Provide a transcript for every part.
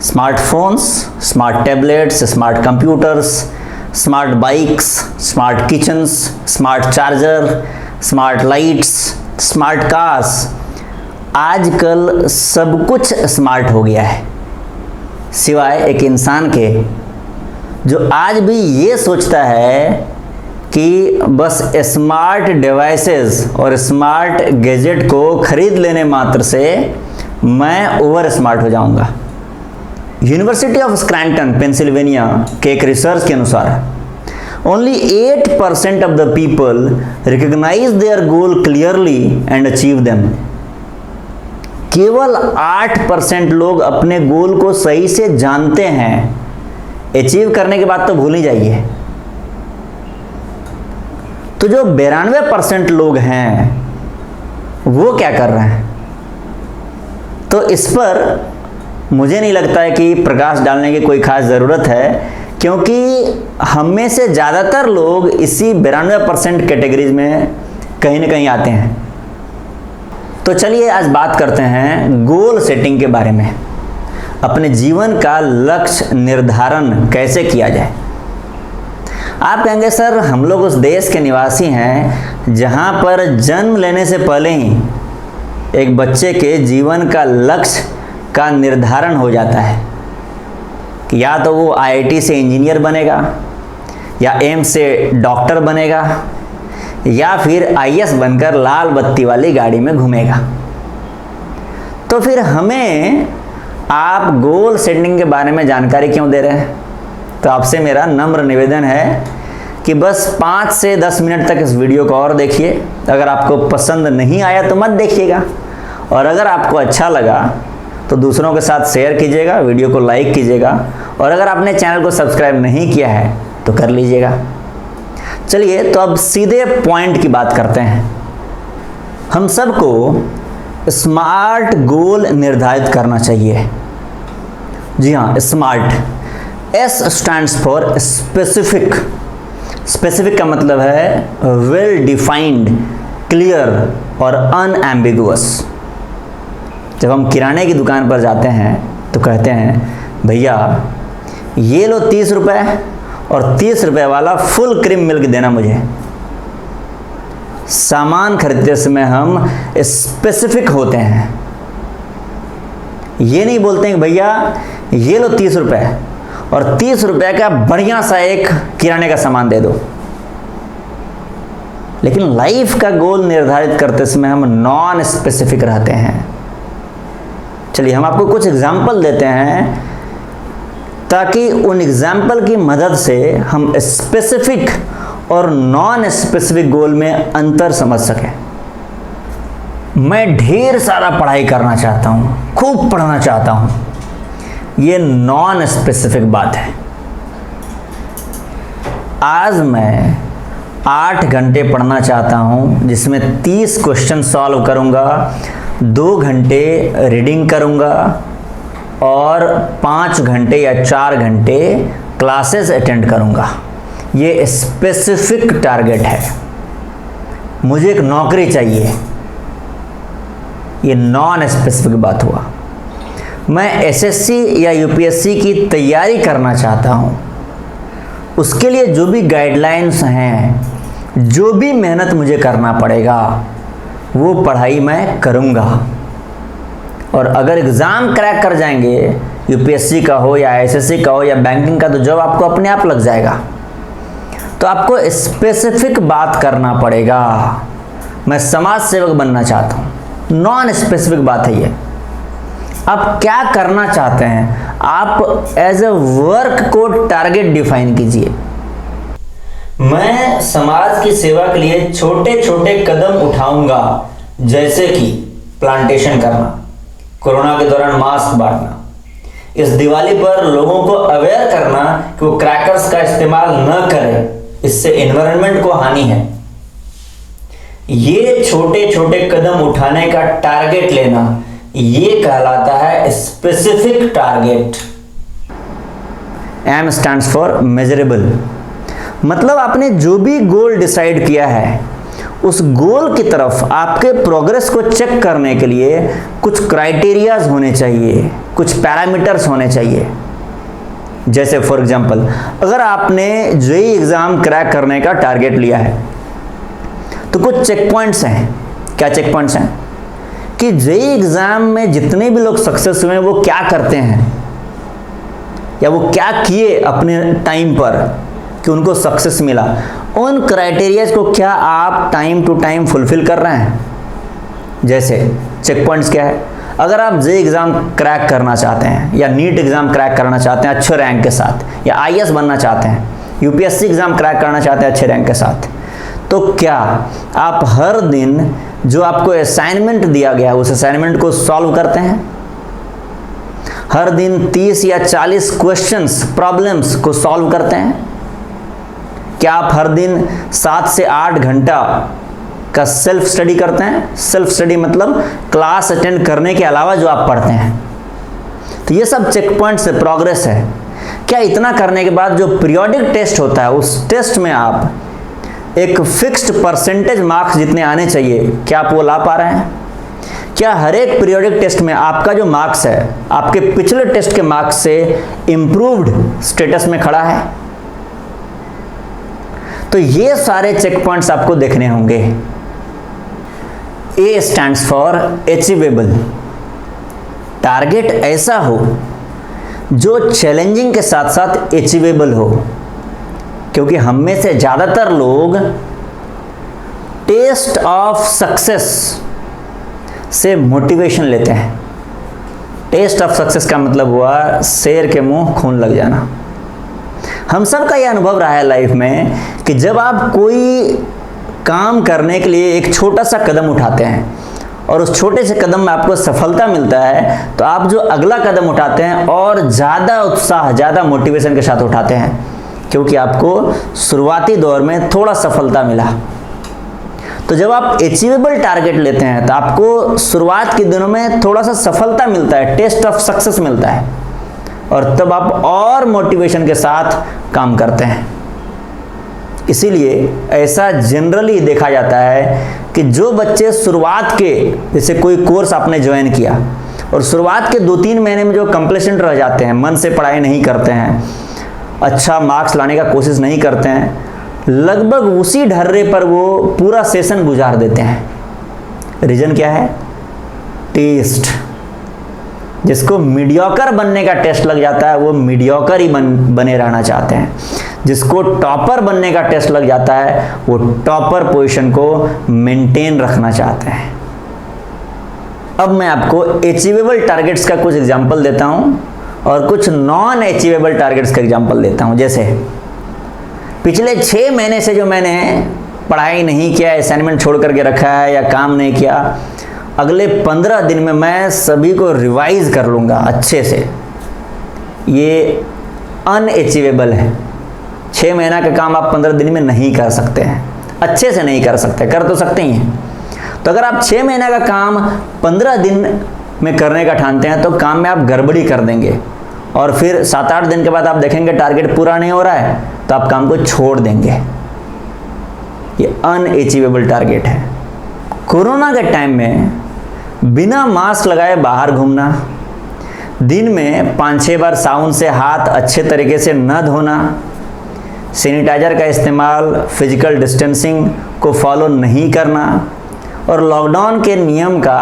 Smartphones, smart tablets, smart computers, smart bikes, smart kitchens, smart charger, smart lights, smart cars, आजकल सब कुछ smart हो गया है, सिवाय एक इंसान के जो आज भी ये सोचता है कि बस स्मार्ट डिवाइसेस और स्मार्ट गैजेट को खरीद लेने मात्र से मैं ओवर स्मार्ट हो जाऊंगा। यूनिवर्सिटी ऑफ स्क्रैंटन पेंसिल्वेनिया के एक रिसर्च के अनुसार only 8% of the people recognise their goal clearly and achieve them. केवल 8% लोग अपने गोल को सही से जानते हैं, अचीव करने के बाद तो भूल ही जाइए। तो जो 92% लोग हैं वो क्या कर रहे हैं? तो इस पर मुझे नहीं लगता है कि प्रकाश डालने की कोई खास ज़रूरत है, क्योंकि हम में से ज़्यादातर लोग इसी 92% कैटेगरीज में कहीं ना कहीं आते हैं। तो चलिए आज बात करते हैं गोल सेटिंग के बारे में। अपने जीवन का लक्ष्य निर्धारण कैसे किया जाए। आप कहेंगे सर हम लोग उस देश के निवासी हैं जहां पर जन्म लेने से पहले ही एक बच्चे के जीवन का लक्ष्य का निर्धारण हो जाता है कि या तो वो आईआईटी से इंजीनियर बनेगा, या एम्स से डॉक्टर बनेगा, या फिर आईएएस बनकर लाल बत्ती वाली गाड़ी में घूमेगा। तो फिर हमें आप गोल सेटिंग के बारे में जानकारी क्यों दे रहे हैं? तो आपसे मेरा नम्र निवेदन है कि बस 5 से 10 मिनट तक इस वीडियो को और देखिए। अगर आपको पसंद नहीं आया तो मत देखिएगा, और अगर आपको अच्छा लगा तो दूसरों के साथ शेयर कीजिएगा, वीडियो को लाइक कीजिएगा, और अगर आपने चैनल को सब्सक्राइब नहीं किया है तो कर लीजिएगा। चलिए तो अब सीधे पॉइंट की बात करते हैं। हम सबको स्मार्ट गोल निर्धारित करना चाहिए। जी हाँ, smart. S stands for specific. Specific का मतलब है वेल डिफाइंड, क्लियर और अनएम्बिगुअस। जब हम किराने की दुकान पर जाते हैं तो कहते हैं भैया ये लो 30 रुपये और 30 रुपये वाला फुल क्रीम मिल्क देना मुझे। सामान खरीदते समय हम स्पेसिफिक होते हैं। ये नहीं बोलते हैं कि भैया ये लो 30 रुपये और 30 रुपये का बढ़िया सा एक किराने का सामान दे दो। लेकिन लाइफ का गोल निर्धारित करते समय हम नॉन स्पेसिफिक रहते हैं। चलिए हम आपको कुछ एग्जाम्पल देते हैं ताकि उन एग्जाम्पल की मदद से हम स्पेसिफिक और नॉन स्पेसिफिक गोल में अंतर समझ सकें। मैं ढेर सारा पढ़ाई करना चाहता हूँ, खूब पढ़ना चाहता हूँ, ये नॉन स्पेसिफिक बात है। आज मैं 8 घंटे पढ़ना चाहता हूँ, जिसमें 30 क्वेश्चन सॉल्व करूँगा, 2 घंटे रीडिंग करूँगा और 5 घंटे या 4 घंटे क्लासेस अटेंड करूँगा। ये स्पेसिफिक टारगेट है। मुझे एक नौकरी चाहिए, ये नॉन स्पेसिफिक बात हुआ। मैं एसएससी या यूपीएससी की तैयारी करना चाहता हूँ, उसके लिए जो भी गाइडलाइंस हैं, जो भी मेहनत मुझे करना पड़ेगा वो पढ़ाई मैं करूँगा। और अगर एग्ज़ाम क्रैक कर जाएंगे, यूपीएससी का हो या एसएससी का हो या बैंकिंग का, तो जॉब आपको अपने आप लग जाएगा। तो आपको स्पेसिफिक बात करना पड़ेगा। मैं समाज सेवक बनना चाहता हूँ, नॉन स्पेसिफिक बात है ये। आप क्या करना चाहते हैं? आप एज ए वर्क को टारगेट डिफाइन कीजिए। मैं समाज की सेवा के लिए छोटे छोटे कदम उठाऊंगा, जैसे कि प्लांटेशन करना, कोरोना के दौरान मास्क बांटना, इस दिवाली पर लोगों को अवेयर करना कि वो क्रैकर्स का इस्तेमाल न करें, इससे एनवायरनमेंट को हानि है। ये छोटे छोटे कदम उठाने का टारगेट लेना, ये कहलाता है specific target. M stands for measurable. मतलब आपने जो भी गोल डिसाइड किया है उस गोल की तरफ आपके प्रोग्रेस को चेक करने के लिए कुछ क्राइटेरियाज होने चाहिए, कुछ पैरामीटर्स होने चाहिए। जैसे फॉर एग्जांपल, अगर आपने जेईई एग्जाम क्रैक करने का टारगेट लिया है तो कुछ चेक पॉइंट्स हैं। क्या चेक पॉइंट्स हैं? कि जेईई एग्जाम में जितने भी लोग सक्सेस हुए हैं वो क्या करते हैं, या वो क्या किए अपने टाइम पर कि उनको सक्सेस मिला। उन क्राइटेरियाज को क्या आप टाइम टू टाइम फुलफिल कर रहे हैं? जैसे चेक पॉइंट्स क्या है? अगर आप जेईई एग्जाम क्रैक करना चाहते हैं या नीट एग्जाम क्रैक करना चाहते हैं अच्छे रैंक के साथ, या आईएएस बनना चाहते हैं, यूपीएससी एग्जाम क्रैक करना चाहते हैं अच्छे रैंक के साथ, तो क्या आप हर दिन जो आपको असाइनमेंट दिया गया है उस असाइनमेंट को सॉल्व करते हैं? हर दिन 30 या 40 क्वेश्चंस, प्रॉब्लम्स को सॉल्व करते हैं? क्या आप हर दिन 7 से 8 घंटा का सेल्फ स्टडी करते हैं? सेल्फ स्टडी मतलब क्लास अटेंड करने के अलावा जो आप पढ़ते हैं। तो ये सब चेक पॉइंट्स है, प्रोग्रेस है। क्या इतना करने के बाद जो पीरियोडिक टेस्ट होता है उस टेस्ट में आप एक फिक्स्ड परसेंटेज मार्क्स जितने आने चाहिए, क्या आप वो ला पा रहे हैं? क्या हर एक पीरियोडिक टेस्ट में आपका जो मार्क्स है आपके पिछले टेस्ट के मार्क्स से इंप्रूव्ड स्टेटस में खड़ा है? तो ये सारे चेक पॉइंट्स आपको देखने होंगे। A stands for achievable. Target ऐसा हो जो चैलेंजिंग के साथ साथ अचीवेबल हो, क्योंकि हम में से ज़्यादातर लोग टेस्ट ऑफ सक्सेस से मोटिवेशन लेते हैं। टेस्ट ऑफ सक्सेस का मतलब हुआ शेर के मुंह खून लग जाना। हम सब का यह अनुभव रहा है लाइफ में कि जब आप कोई काम करने के लिए एक छोटा सा कदम उठाते हैं और उस छोटे से कदम में आपको सफलता मिलता है, तो आप जो अगला कदम उठाते हैं और ज़्यादा उत्साह, ज़्यादा मोटिवेशन के साथ उठाते हैं, क्योंकि आपको शुरुआती दौर में थोड़ा सफलता मिला। तो जब आप अचीवेबल टारगेट लेते हैं तो आपको शुरुआत के दिनों में थोड़ा सा सफलता मिलता है, टेस्ट ऑफ सक्सेस मिलता है, और तब आप और मोटिवेशन के साथ काम करते हैं। इसीलिए ऐसा जनरली देखा जाता है कि जो बच्चे शुरुआत के, जैसे कोई कोर्स आपने ज्वाइन किया और शुरुआत के 2-3 महीने में जो कंप्लेसेंट रह जाते हैं, मन से पढ़ाई नहीं करते हैं, अच्छा मार्क्स लाने का कोशिश नहीं करते हैं, लगभग उसी ढर्रे पर वो पूरा सेशन गुजार देते हैं। रीजन क्या है? टेस्ट। जिसको मीडियोकर बनने का टेस्ट लग जाता है वो मीडियोकर ही बने रहना चाहते हैं। जिसको टॉपर बनने का टेस्ट लग जाता है वो टॉपर पोजीशन को मेंटेन रखना चाहते हैं। अब मैं आपको अचीवेबल टारगेट्स का कुछ एग्जांपल देता हूं और कुछ नॉन अचीवेबल टारगेट्स का एग्जांपल देता हूं। जैसे पिछले 6 महीने से जो मैंने पढ़ाई नहीं किया, असाइनमेंट छोड़ करके रखा है या काम नहीं किया, अगले 15 दिन में मैं सभी को रिवाइज कर लूँगा अच्छे से। ये अनअचीवेबल है। 6 महीना का काम आप 15 दिन में नहीं कर सकते हैं, अच्छे से नहीं कर सकते, कर तो सकते ही हैं। तो अगर आप 6 महीना का काम 15 दिन में करने का ठानते हैं तो काम में आप गड़बड़ी कर देंगे, और फिर 7-8 दिन के बाद आप देखेंगे टारगेट पूरा नहीं हो रहा है तो आप काम को छोड़ देंगे। ये अनअचीवेबल टारगेट है। कोरोना के टाइम में बिना मास्क लगाए बाहर घूमना, दिन में 5-6 बार साबुन से हाथ अच्छे तरीके से न धोना, सैनिटाइजर का इस्तेमाल, फिजिकल डिस्टेंसिंग को फॉलो नहीं करना और लॉकडाउन के नियम का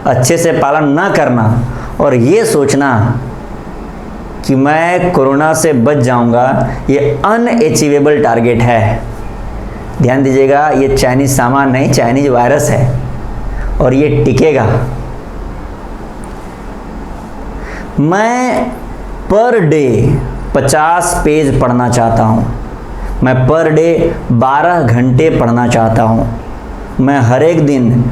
अच्छे से पालन न करना, और ये सोचना कि मैं कोरोना से बच जाऊंगा, ये अनअचीवेबल टारगेट है। ध्यान दीजिएगा, ये चाइनीज सामान नहीं, चाइनीज वायरस है और ये टिकेगा। मैं पर डे 50 पेज पढ़ना चाहता हूँ। मैं पर डे 12 घंटे पढ़ना चाहता हूँ। मैं हर एक दिन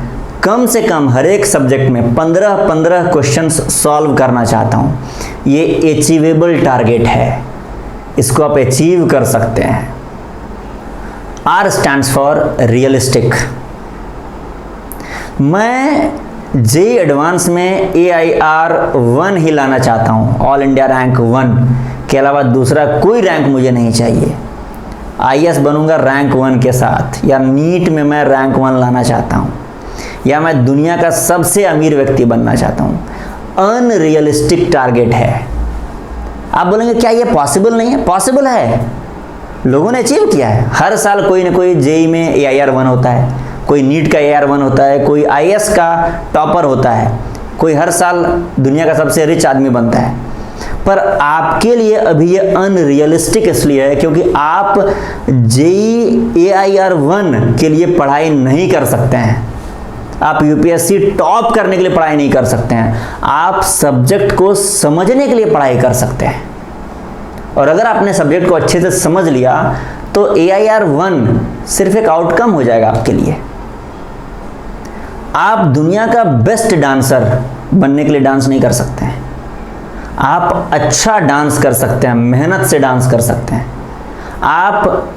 कम से कम हर एक सब्जेक्ट में 15-15 क्वेश्चंस सॉल्व करना चाहता हूँ। ये अचीवेबल टारगेट है, इसको आप अचीव कर सकते हैं। R stands for realistic. मैं जेईई एडवांस में AIR 1 ही लाना चाहता हूँ, ऑल इंडिया रैंक 1 के अलावा दूसरा कोई रैंक मुझे नहीं चाहिए। आईएएस बनूंगा रैंक 1 के साथ, या नीट में मैं रैंक 1 लाना चाहता हूँ, या मैं दुनिया का सबसे अमीर व्यक्ति बनना चाहता हूँ। अनरियलिस्टिक टारगेट है। आप बोलेंगे क्या ये पॉसिबल नहीं है? पॉसिबल है, लोगों ने अचीव किया है। हर साल कोई ना कोई जेई में AIR1 होता है, कोई नीट का AIR1 होता है, कोई आईएएस का टॉपर होता है, कोई हर साल दुनिया का सबसे रिच आदमी बनता है। पर आपके लिए अभी ये अनरियलिस्टिक इसलिए है क्योंकि आप जेई AIR1 के लिए पढ़ाई नहीं कर सकते हैं, आप यूपीएससी टॉप करने के लिए पढ़ाई नहीं कर सकते हैं, आप सब्जेक्ट को समझने के लिए पढ़ाई कर सकते हैं। और अगर आपने सब्जेक्ट को अच्छे से समझ लिया तो AIR1 सिर्फ एक आउटकम हो जाएगा आपके लिए। आप दुनिया का बेस्ट डांसर बनने के लिए डांस नहीं कर सकते हैं, आप अच्छा डांस कर सकते हैं, मेहनत से डांस कर सकते हैं। आप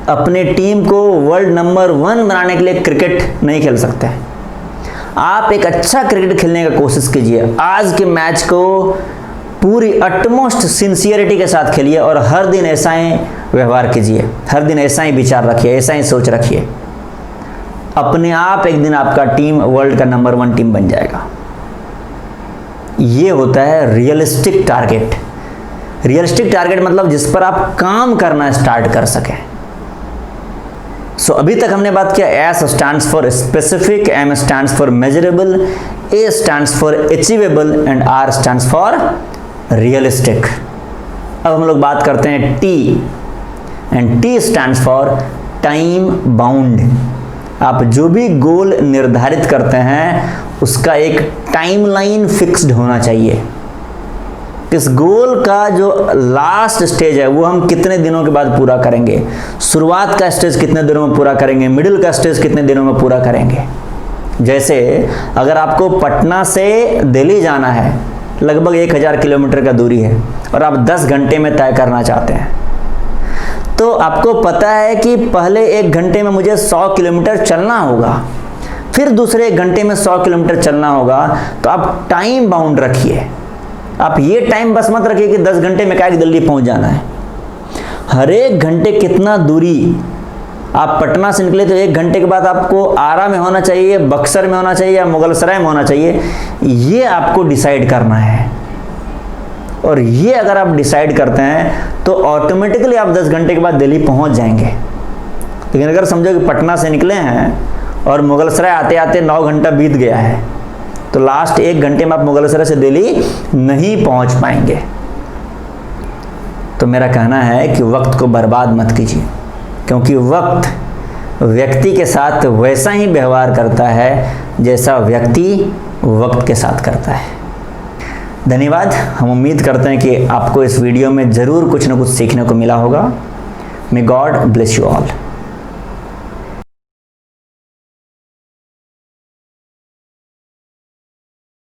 अपने टीम को वर्ल्ड नंबर 1 बनाने के लिए क्रिकेट नहीं खेल सकते हैं। आप एक अच्छा क्रिकेट खेलने का कोशिश कीजिए, आज के मैच को पूरी अटमोस्ट सिंसियरिटी के साथ खेलिए और हर दिन ऐसा ही व्यवहार कीजिए, हर दिन ऐसा ही विचार रखिए, ऐसा ही सोच रखिए। अपने आप एक दिन आपका टीम वर्ल्ड का नंबर 1 टीम बन जाएगा। ये होता है रियलिस्टिक टारगेट। रियलिस्टिक टारगेट मतलब जिस पर आप काम करना स्टार्ट कर सकें। अभी तक हमने बात किया S stands for specific, M stands for measurable, A stands for achievable and R stands for realistic। अब हम लोग बात करते हैं T and T stands for time bound। आप जो भी गोल निर्धारित करते हैं उसका एक टाइमलाइन फिक्स्ड होना चाहिए। इस गोल का जो लास्ट स्टेज है वो हम कितने दिनों के बाद पूरा करेंगे, शुरुआत का स्टेज कितने दिनों में पूरा करेंगे, मिडिल का स्टेज कितने दिनों में पूरा करेंगे। जैसे अगर आपको पटना से दिल्ली जाना है, लगभग 1000 किलोमीटर का दूरी है और आप 10 घंटे में तय करना चाहते हैं, तो आपको पता है कि पहले 1 घंटे में मुझे 100 किलोमीटर चलना होगा, फिर दूसरे 1 घंटे में 100 किलोमीटर चलना होगा। तो आप टाइम बाउंड रखिए। आप ये टाइम बस मत रखिए कि 10 घंटे में क्या दिल्ली पहुंच जाना है। हर 1 घंटे कितना दूरी, आप पटना से निकले तो 1 घंटे के बाद आपको आरा में होना चाहिए, बक्सर में होना चाहिए या मुगलसराय में होना चाहिए, ये आपको डिसाइड करना है। और ये अगर आप डिसाइड करते हैं तो ऑटोमेटिकली आप 10 घंटे के बाद दिल्ली पहुंच जाएंगे। लेकिन अगर समझो कि पटना से निकले हैं और मुगलसराय आते आते 9 घंटा बीत गया है, तो लास्ट 1 घंटे में आप मुगलसराय से दिल्ली नहीं पहुंच पाएंगे। तो मेरा कहना है कि वक्त को बर्बाद मत कीजिए, क्योंकि वक्त व्यक्ति के साथ वैसा ही व्यवहार करता है जैसा व्यक्ति वक्त के साथ करता है। धन्यवाद। हम उम्मीद करते हैं कि आपको इस वीडियो में ज़रूर कुछ ना कुछ सीखने को मिला होगा। May God bless you all.